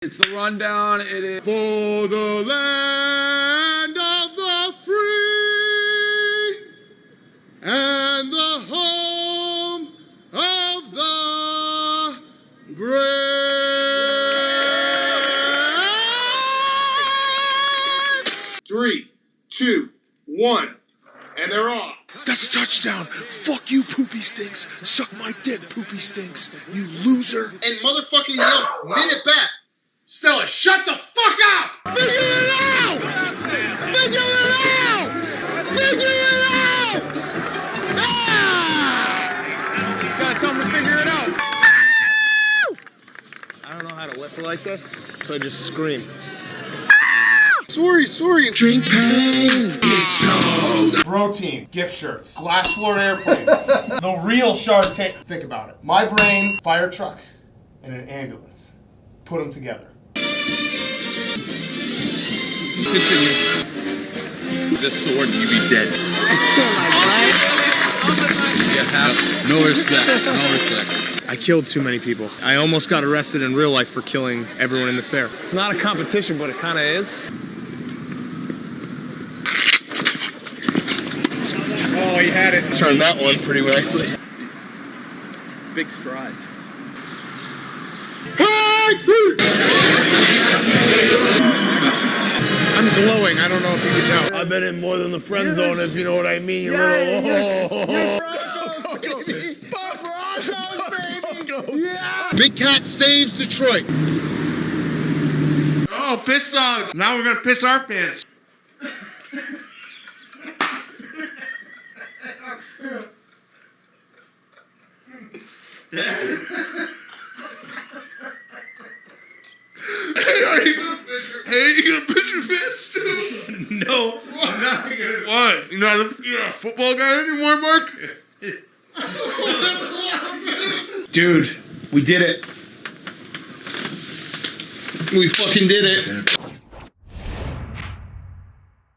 It's the rundown. It is for the land of the free and the home of the brave. 3, 2, 1, and they're off. That's a touchdown. Fuck you, Poopy Stinks. Suck my dick, Poopy Stinks. You loser. And motherfucking yell, minute back. Stella, shut the fuck up! Figure it out! Figure it out! Figure it out! Ah! Just gotta tell him to figure it out. I don't know how to whistle like this, so I just scream. Sorry. Drink pain. It's cold. Bro team, gift shirts, glass floor airplanes, the real Shark Tank. Think about it. My brain, fire truck, and an ambulance. Put them together. continue. This sword, you be dead. You have no respect. No respect. I killed too many people. I almost got arrested in real life for killing everyone in the fair. It's not a competition, but it kind of is. Oh, he had it. Turned that one pretty nicely. Big strides. I'm glowing. I don't know if you can tell. I've been in more than the friend zone, if you know what I mean. You Big Cat saves Detroit. Oh, piss dogs. Now we're gonna piss our pants. Hey, you gonna pitch your fist too? No, I'm not gonna. What? You're not a football guy anymore, Mark? Dude, we did it. We fucking did it.